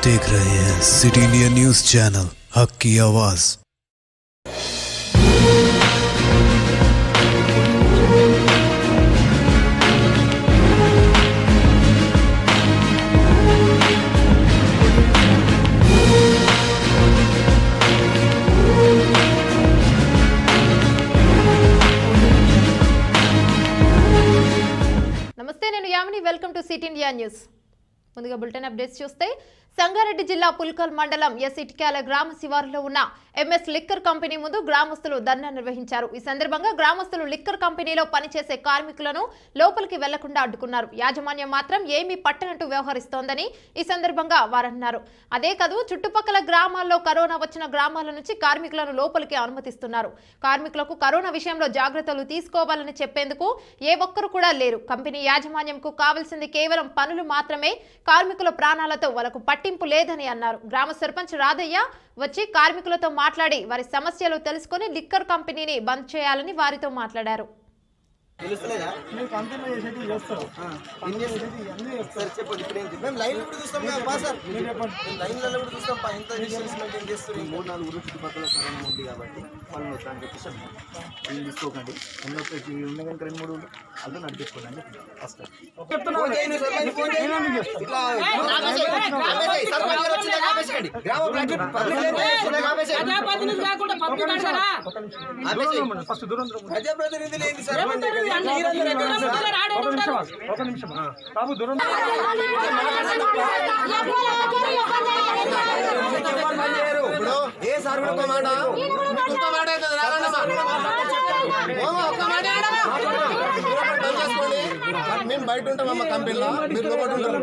देख रहे हैं सिटी इंडिया न्यूज चैनल हक की आवाज। నమస్తే, నేను Yamini. Welcome to city India news. ముందుగా బులెటిన్ అప్డేట్స్ చూస్తే సంగారెడ్డి జిల్లా పుల్కల్ మండలం ఇటిక్యాల గ్రామ శివారులో ఉన్న ఎంఎస్ లిక్కర్ కంపెనీ ముందు గ్రామస్తులు ధర్నా నిర్వహించారు. ఈ సందర్భంగా గ్రామస్తులు లిక్కర్ కంపెనీలో పనిచేసే కార్మికులను లోపలికి వెళ్లకుండా అడ్డుకున్నారు. యాజమాన్యం మాత్రం ఏమీ పట్టనట్టు వ్యవహరిస్తోందని ఈ సందర్భంగా వారన్నారు. అదే కాదు, చుట్టుపక్కల గ్రామాల్లో కరోనా వచ్చిన గ్రామాల నుంచి కార్మికులను లోపలికి అనుమతిస్తున్నారు. కార్మికులకు కరోనా విషయంలో జాగ్రత్తలు తీసుకోవాలని చెప్పేందుకు ఏ ఒక్కరు కూడా లేరు. కంపెనీ యాజమాన్యంకు కావాల్సింది కేవలం పనులు మాత్రమే, కార్మికుల ప్రాణాలతో వాళ్ళకు పట్టింపు లేదని అన్నారు. గ్రామ సర్పంచ్ రాధయ్య వచ్చి కార్మికులతో మాట్లాడి వారి సమస్యలు తెలుసుకుని లిక్కర్ కంపెనీని బంద్ చేయాలని వారితో మాట్లాడారు. తీసుకోకండి రెండు మూడు అర్థం నడిపించుకోండి. ఫస్ట్ దూరం ఒక నిమిషం బాబు దూరం ఏ సార్ మేము బయట ఉంటామమ్మ కంపెనీలో, మీరు లోపల ఉంటారు.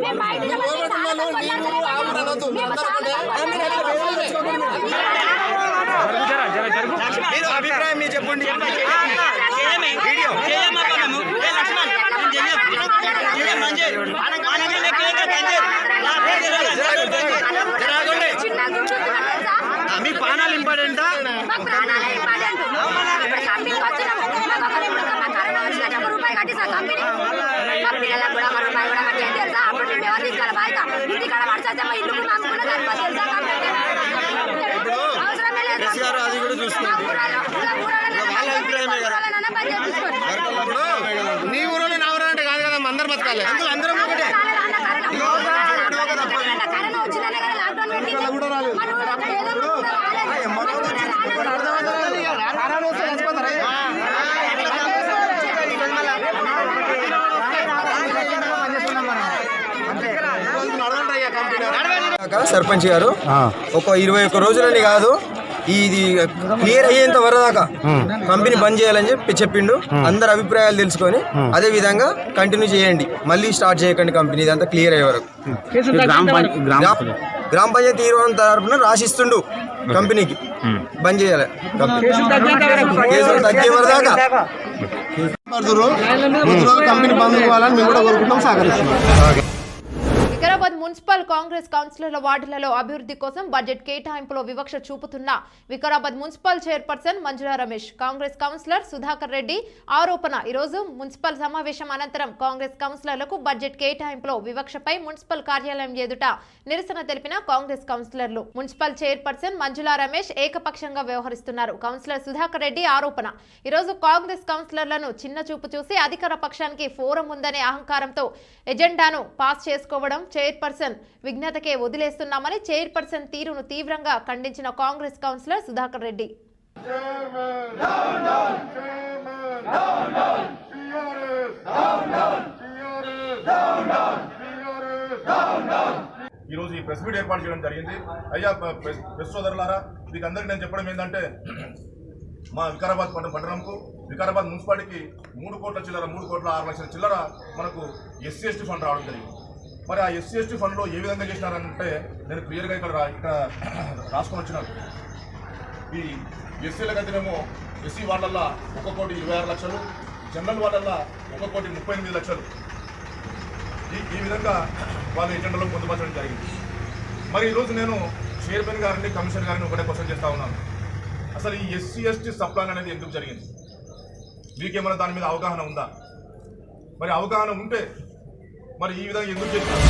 అభిప్రాయం మీరు చెప్పండి. మీ ప్రాణాలు ఇంపార్టెంటా? అది కూడా చూసుకోండి. వాళ్ళ అభిప్రాయమే కదా. నీ ఊరిలో నా ఊరు అంటే కాదు కదా, అందరు బతకాలి. అందులో అందరం ఒకటే. సర్పంచ్ గారు ఒక 21 రోజులని కాదు, ఇది క్లియర్ అయ్యేంత వరదాకా కంపెనీ బంద్ చేయాలని చెప్పిండు. అందరు అభిప్రాయాలు తెలుసుకొని అదే విధంగా కంటిన్యూ చేయండి, మళ్ళీ స్టార్ట్ చేయకండి కంపెనీ, ఇదంతా క్లియర్ అయ్యే వరకు. గ్రామ పంచాయతీ తీర్మానం తరపున రాసిస్తుండు కంపెనీకి బంద్ చేయాలి, కేసులు తగ్గే వరదాకా కంపెనీ బంద్ కావాలని మేము కూడా కోరుకుంటాం, సహకరిస్తున్నాం. వికారాబాద్ మున్సిపల్ కాంగ్రెస్ కౌన్సిలర్ల వార్డులలో అభివృద్ధి కోసం బడ్జెట్ కేటాయింపులో వివక్ష చూపుతున్న Vikarabad municipal chairperson Manjula Ramesh, Congress councillor Sudhakar Reddy ఆరోపణ. ఈరోజు మున్సిపల్ సమావేశం అనంతరం కాంగ్రెస్ కౌన్సిలర్లకు బడ్జెట్ కేటాయింపులో వివక్షపై మున్సిపల్ కార్యాలయం ఎదుట నిరసన తెలిపిన కాంగ్రెస్ కౌన్సిలర్లు. మున్సిపల్ చైర్పర్సన్ మంజులా రమేష్ ఏకపక్షంగా వ్యవహరిస్తున్నారు. కౌన్సిలర్ సుధాకర్ రెడ్డి ఆరోపణ. ఈరోజు కాంగ్రెస్ కౌన్సిలర్లను చిన్న చూపు చూసి అధికార పక్షానికి ఫోరం ఉందనే అహంకారంతో ఎజెండాను పాస్ చేసుకోవడం చైర్పర్సన్ విఘ్నతకే వదిలేస్తున్నామని చైర్పర్సన్ తీరును తీవ్రంగా ఖండించిన కాంగ్రెస్ కౌన్సిలర్ సుధాకర్ రెడ్డి. ఈరోజు ఈ ప్రెస్ మీట్ ఏర్పాటు చేయడం జరిగింది. అయ్యా ప్రెస్ సోదరులారా, మీకు అందరికీ నేను చెప్పడం ఏంటంటే, మా వికారాబాద్ పట్టణంకు వికారాబాద్ మున్సిపాలిటీకి 3 కోట్ల చిల్లర 3 కోట్ల 6 లక్షల చిల్లర మనకు ఎస్సీ ఎస్టీ ఫండ్ రావడం జరిగింది. మరి ఆ ఎస్సీ ఎస్టీ ఫండ్లో ఏ విధంగా చేసినారంటే, నేను క్లియర్గా ఇక్కడ రాసుకొని వచ్చినాను. ఈ ఎస్సీలకు అయితేనేమో ఎస్సీ వాళ్ళల్లో 1,26 లక్షలు, జనరల్ వాళ్ళల్లో 1,38 లక్షలు, ఈ విధంగా వాళ్ళ ఎజెండాలో పొందుపరచడం జరిగింది. మరి ఈరోజు నేను చైర్మన్ గారిని, కమిషనర్ గారిని ఒకటే క్వశ్చన్ చేస్తూ ఉన్నాను. అసలు ఈ ఎస్సీ ఎస్టీ సప్లాన్ అనేది ఎందుకు జరిగింది? మీకేమైనా దాని మీద అవగాహన ఉందా? మరి అవగాహన ఉంటే మరి ఈ విధంగా ఎందుకు చేస్తున్నారు?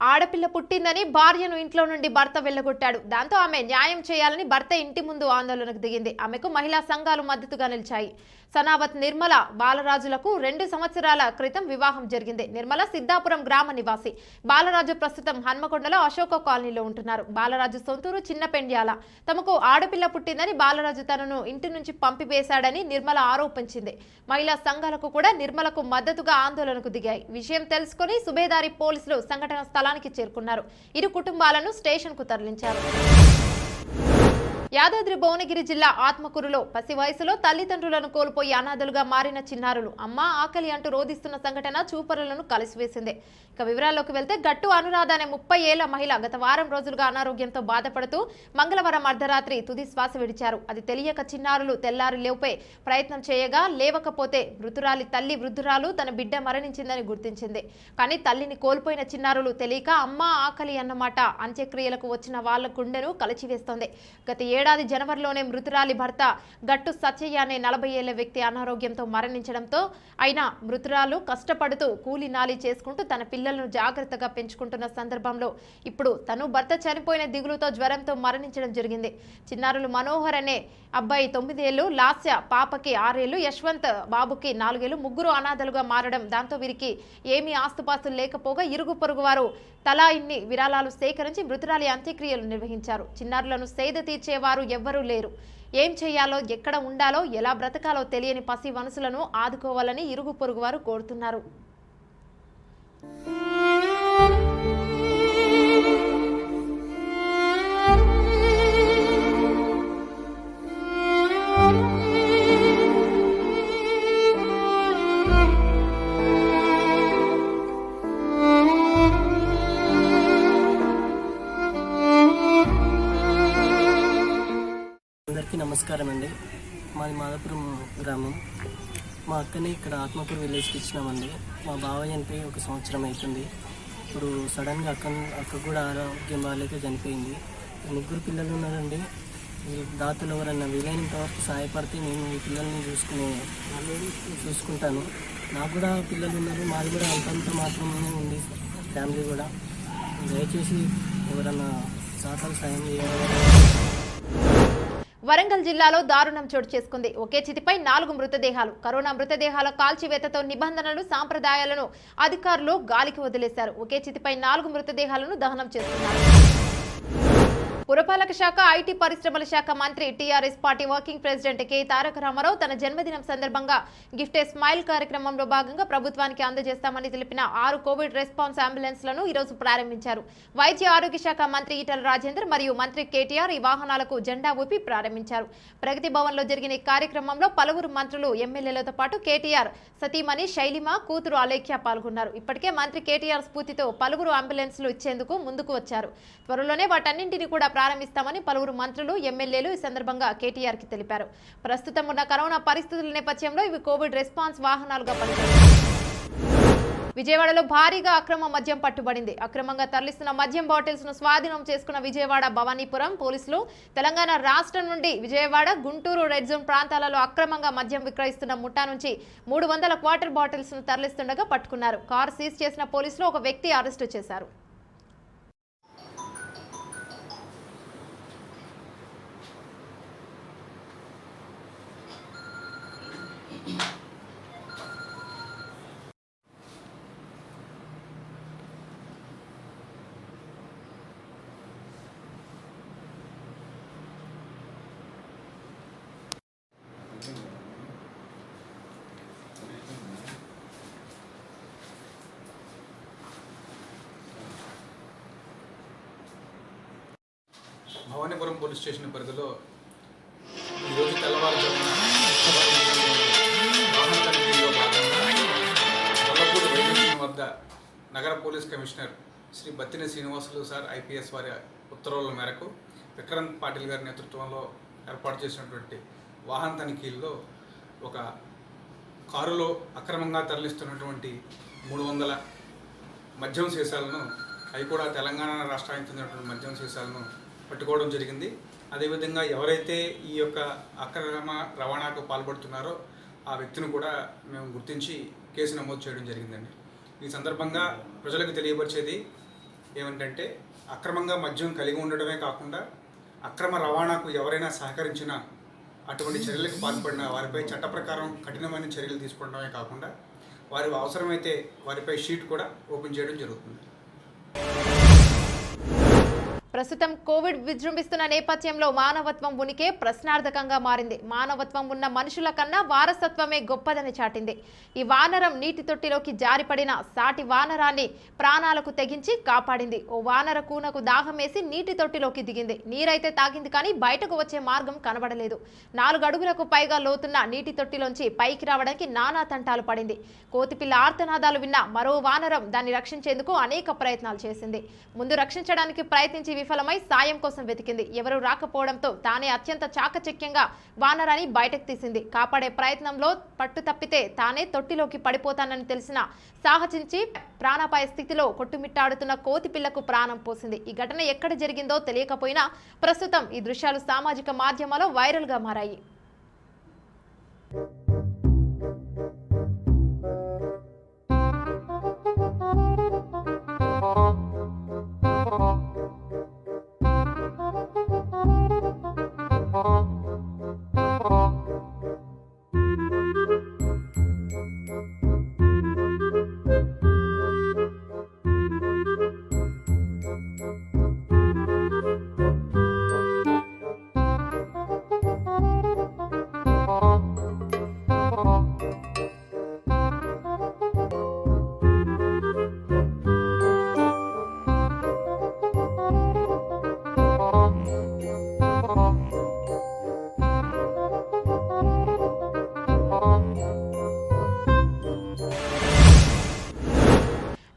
ఆడపిల్ల పుట్టిందని భార్యను ఇంట్లో నుండి భర్త వెళ్లగొట్టాడు. దాంతో ఆమె న్యాయం చేయాలని భర్త ఇంటి ముందు ఆందోళనకు దిగింది. ఆమెకు మహిళా సంఘాలు మద్దతుగా నిలిచాయి. సనావత్ నిర్మల బాలరాజులకు 2 సంవత్సరాల క్రితం వివాహం జరిగింది. నిర్మల సిద్ధాపురం గ్రామ నివాసి. బాలరాజు ప్రస్తుతం హన్మకొండలో అశోక కాలనీలో ఉంటున్నారు. బాలరాజు సొంతూరు చిన్నపెండ్యాల. తమకు ఆడపిల్ల పుట్టిందని బాలరాజు తనను ఇంటి నుంచి పంపివేశాడని నిర్మల ఆరోపించింది. మహిళా సంఘాలకు కూడా నిర్మలకు మద్దతుగా ఆందోళనకు దిగాయి. విషయం తెలుసుకుని సుబేదారి పోలీసులు సంఘటన స్థలానికి చేరుకున్నారు. ఇరు కుటుంబాలను స్టేషన్ కు తరలించారు. యాదాద్రి భువనగిరి జిల్లా ఆత్మకూరులో పసి వయసులో తల్లిదండ్రులను కోల్పోయి అనాథలుగా మారిన చిన్నారులు అమ్మ ఆకలి అంటూ రోధిస్తున్న సంఘటన చూపరులను కలిసివేసింది. ఇక వివరాల్లోకి వెళ్తే గట్టు అనురాధ అనే 30 ఏళ్ల మహిళ గత వారం రోజులుగా అనారోగ్యంతో బాధపడుతూ మంగళవారం అర్ధరాత్రి తుది శ్వాస విడిచారు. అది తెలియక చిన్నారులు తెల్లారి లేపే ప్రయత్నం చేయగా లేవకపోతే మృతురాలి తల్లి వృద్ధురాలు తన బిడ్డ మరణించిందని గుర్తించింది. కానీ తల్లిని కోల్పోయిన చిన్నారులు తెలియక అమ్మ ఆకలి అన్నమాట అంత్యక్రియలకు వచ్చిన వాళ్ళ గుండెను కలిచివేస్తోంది. గత ఏడాది జనవరిలోనే మృతురాలి భర్త గట్టు సత్యయ్య అనే 40 ఏళ్ల వ్యక్తి అనారోగ్యంతో మరణించడంతో అయినా మృతురాలు కష్టపడుతూ కూలి నాలి చేసుకుంటూ తన పిల్లలను జాగ్రత్తగా పెంచుకుంటున్న సందర్భంలో ఇప్పుడు తను భర్త చనిపోయిన దిగులుతో జ్వరంతో మరణించడం జరిగింది. చిన్నారులు మనోహర్ అనే అబ్బాయి 9 ఏళ్లు, లాస్య పాపకి 6 ఏళ్లు, యశ్వంత్ బాబుకి 4 ఏళ్లు, ముగ్గురు అనాథలుగా మారడం దాంతో వీరికి ఏమీ ఆస్తుపాస్తులు లేకపోగా ఇరుగు పొరుగు వారు తలా ఇన్ని విరాళాలు సేకరించి మృతురాలి అంత్యక్రియలు నిర్వహించారు. చిన్నారులను సేద తీర్చేవారు ఎవ్వరూ లేరు. ఏం చేయాలో, ఎక్కడ ఉండాలో, ఎలా బ్రతకాలో తెలియని పసి వనసులను ఆదుకోవాలని ఇరుగు పొరుగు వారు కోరుతున్నారు. అందరికీ నమస్కారం అండి. మాది మాదాపురం గ్రామం. మా అక్కని ఇక్కడ ఆత్మకూరు విలేజ్కి ఇచ్చినామండి. మా బావ చనిపోయి 1 సంవత్సరం అవుతుంది. ఇప్పుడు సడన్గా అక్క కూడా ఆరోగ్యం బాగాలేక చనిపోయింది. 3 పిల్లలు ఉన్నారండి. ఈ దాతలు ఎవరన్నా వీలైనంత వరకు సహాయపడితే నేను ఈ పిల్లల్ని చూసుకుంటాను. నాకు కూడా పిల్లలు ఉన్నారు. మాది కూడా అంతంత మాత్రమే ఉంది ఫ్యామిలీ కూడా. దయచేసి ఎవరన్నా సహకారం సాయం చేయాలి. వరంగల్ జిల్లాలో దారుణం చోటు చేసుకుంది. ఒకే చితిపై 4 మృతదేహాలు. కరోనా మృతదేహాల కాల్చివేతతో నిబంధనలు, సాంప్రదాయాలను అధికారులు గాలికి వదిలేశారు. ఒకే చితిపై 4 మృతదేహాలను దహనం చేస్తున్నారు. పురపాలక శాఖ, ఐటీ పరిశ్రమల శాఖ మంత్రి TRS party working president K Taraka Rama Rao తన జన్మదినం సందర్భంగా గిఫ్ట్ ఏ స్మైల్ కార్యక్రమంలో భాగంగా ప్రభుత్వానికి అందజేస్తామని తెలిపిన 6 కోవిడ్ రెస్పాన్స్ అంబులెన్స్లను ఈరోజు ప్రారంభించారు. వైద్య ఆరోగ్య శాఖ మంత్రి ఈటల రాజేందర్ మరియు మంత్రి కేటీఆర్ ఈ వాహనాలకు జెండా ఊపి ప్రారంభించారు. ప్రగతి భవన్ లో జరిగిన ఈ కార్యక్రమంలో పలువురు మంత్రులు, ఎమ్మెల్యేలతో పాటు కేటీఆర్ సతీమణి శైలిమ, కూతురు అలేఖ్య పాల్గొన్నారు. ఇప్పటికే మంత్రి కేటీఆర్ స్ఫూర్తితో పలువురు అంబులెన్స్లు ఇచ్చేందుకు ముందుకు వచ్చారు. త్వరలోనే వాటన్నింటినీ కూడా ప్రారంభిస్తామని పలువురు మంత్రులు, ఎమ్మెల్యేలు ఈ సందర్భంగా కేటీఆర్ కి తెలిపారు. ప్రస్తుతం ఉన్న కరోనా పరిస్థితుల నేపథ్యంలో ఇవి కోవిడ్ రెస్పాన్స్ వాహనాలుగా పనిచేస్తాయి. విజయవాడలో భారీగా అక్రమ మద్యం పట్టుబడింది. అక్రమంగా తరలిస్తున్న మద్యం బాటిల్స్ ను స్వాధీనం చేసుకున్న విజయవాడ భవానీపురం పోలీసులు తెలంగాణ రాష్ట్రం నుండి విజయవాడ, గుంటూరు రెడ్ జోన్ ప్రాంతాలలో అక్రమంగా మద్యం విక్రయిస్తున్న ముఠా నుంచి 300 క్వార్టర్ బాటిల్స్ ను తరలిస్తుండగా పట్టుకున్నారు. కారు సీజ్ చేసిన పోలీసులు ఒక వ్యక్తి అరెస్టు చేశారు. భవానీపురం పోలీస్ స్టేషన్ పరిధిలో ఈరోజు తెల్లవారుజామున వాహన తనిఖీలో భాగంగా గొల్లపూడి రైల్వే స్టేషన్ వద్ద నగర police commissioner Shri Battini Srinivasulu sir IPS వారి ఉత్తర్వుల మేరకు విక్రాంత్ పాటిల్ గారి నేతృత్వంలో ఏర్పాటు చేసినటువంటి వాహన తనిఖీల్లో ఒక కారులో అక్రమంగా తరలిస్తున్నటువంటి 300 మద్యం సీసాలను, అవి కూడా తెలంగాణ రాష్ట్రానికి చెందినటువంటి మద్యం సీసాలను పట్టుకోవడం జరిగింది. అదేవిధంగా ఎవరైతే ఈ యొక్క అక్రమ రవాణాకు పాల్పడుతున్నారో ఆ వ్యక్తిని కూడా మేము గుర్తించి కేసు నమోదు చేయడం జరిగిందండి. ఈ సందర్భంగా ప్రజలకు తెలియపరిచేది, ఏమిటంటే అక్రమంగా మద్యం కలిగి ఉండడమే కాకుండా అక్రమ రవాణాకు ఎవరైనా సహకరించినా అటువంటి చర్యలకు పాల్పడిన వారిపై చట్ట ప్రకారం కఠినమైన చర్యలు తీసుకోవడమే కాకుండా వారి అవసరమైతే వారిపై షీట్ కూడా ఓపెన్ చేయడం జరుగుతుంది. ప్రస్తుతం కోవిడ్ విజృంభిస్తున్న నేపథ్యంలో మానవత్వం ఉనికే ప్రశ్నార్థకంగా మారింది. మానవత్వం ఉన్న మనుషుల కన్నా వారసత్వమే గొప్పదని చాటింది. ఈ వానరం నీటి తొట్టిలోకి జారిపడిన సాటి వానరాన్ని ప్రాణాలకు తెగించి కాపాడింది. ఓ వానర కూనకు దాహం వేసి నీటి తొట్టిలోకి దిగింది. నీరైతే తాగింది, కానీ బయటకు వచ్చే మార్గం కనబడలేదు. 4 అడుగులకు పైగా లోతున్న నీటి తొట్టిలోంచి పైకి రావడానికి నానా తంటాలు పడింది. కోతిపిల్ల ఆర్తనాదాలు విన్న మరో వానరం దాన్ని రక్షించేందుకు అనేక ప్రయత్నాలు చేసింది. ముందు రక్షించడానికి ప్రయత్నించి విఫలమై సాయం కోసం వెతికింది. ఎవరు రాకపోవడంతో తానే అత్యంత చాకచక్యంగా వానరాన్ని బయటకు తీసింది. కాపాడే ప్రయత్నంలో పట్టు తప్పితే తానే తొట్టిలోకి పడిపోతానని తెలిసిన సాహసించి ప్రాణాపాయ స్థితిలో కొట్టుమిట్టాడుతున్న కోతి పిల్లకు ప్రాణం పోసింది. ఈ ఘటన ఎక్కడ జరిగిందో తెలియకపోయినా ప్రస్తుతం ఈ దృశ్యాలు సామాజిక మాధ్యమాల్లో వైరల్గా మారాయి.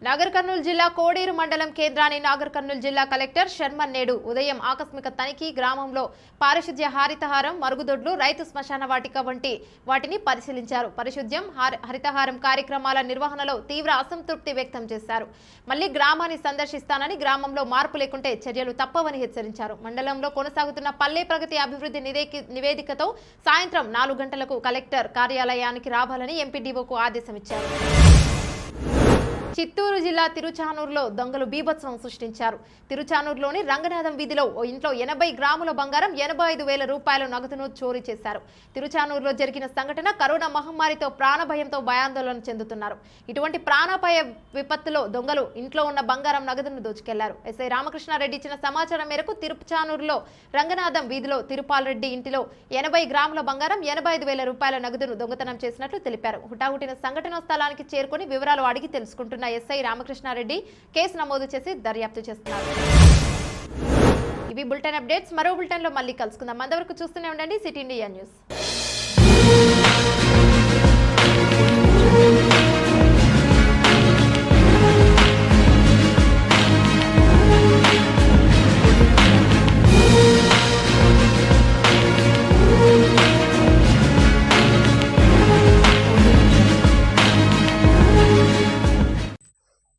నాగర్ కర్నూలు జిల్లా కోడేరు మండలం కేంద్రాన్ని నాగర్ కర్నూలు జిల్లా కలెక్టర్ శర్మన్ నేడు ఉదయం ఆకస్మిక తనిఖీ గ్రామంలో పారిశుధ్య హరితహారం, మరుగుదొడ్లు, రైతు శ్మశాన వాటిక వంటి వాటిని పరిశీలించారు. పరిశుధ్యం, హరితహారం కార్యక్రమాల నిర్వహణలో తీవ్ర అసంతృప్తి వ్యక్తం చేశారు. మళ్లీ గ్రామాన్ని సందర్శిస్తానని, గ్రామంలో మార్పు లేకుంటే చర్యలు తప్పవని హెచ్చరించారు. మండలంలో కొనసాగుతున్న పల్లె ప్రగతి అభివృద్ధి నివేదికతో సాయంత్రం 4 గంటలకు కలెక్టర్ కార్యాలయానికి రావాలని ఎంపీడీఓకు ఆదేశం ఇచ్చారు. చిత్తూరు జిల్లా తిరుచానూరులో దొంగలు బీభత్సం సృష్టించారు. తిరుచానూరులోని రంగనాథం వీధిలో ఓ ఇంట్లో 80 గ్రాముల బంగారం, 85,000 రూపాయల నగదును చోరీ చేశారు. తిరుచానూరులో జరిగిన సంఘటన కరోనా మహమ్మారితో ప్రాణభయంతో భయాందోళన చెందుతున్నారు. ఇటువంటి ప్రాణాపాయ విపత్తులో దొంగలు ఇంట్లో ఉన్న బంగారం, నగదును దోచుకెళ్లారు. ఎస్ఐ రామకృష్ణారెడ్డి ఇచ్చిన సమాచారం మేరకు తిరుచానూరులో రంగనాథం వీధిలో తిరుపాల్ రెడ్డి ఇంటిలో 80 గ్రాముల బంగారం, 85,000 రూపాయల నగదును దొంగతనం చేసినట్లు తెలిపారు. హుటాహుటిన సంఘటన స్థలానికి చేరుకుని వివరాలు అడిగి తెలుసుకుంటున్న ఎస్ఐ రామకృష్ణారెడ్డి కేసు నమోదు చేసి దర్యాప్తు చేస్తున్నారు. ఇవి బులెటిన్ అప్డేట్స్. మరో బులెటిన్ లో మళ్ళీ కలుసుకుందాం. అంతవరకు చూస్తూనే ఉండండి సిటీ ఇండియా న్యూస్.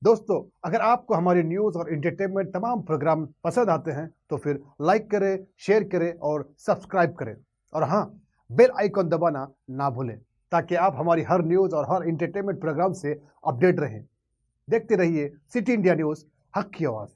दोस्तों, अगर आपको हमारी न्यूज़ और एंटरटेनमेंट तमाम प्रोग्राम पसंद आते हैं तो फिर लाइक करें, शेयर करें और सब्सक्राइब करें। और हाँ, बेल आइकॉन दबाना ना भूलें ताकि आप हमारी हर न्यूज़ और हर एंटरटेनमेंट प्रोग्राम से अपडेट रहें। देखते रहिए सिटी इंडिया न्यूज़, हक की आवाज़।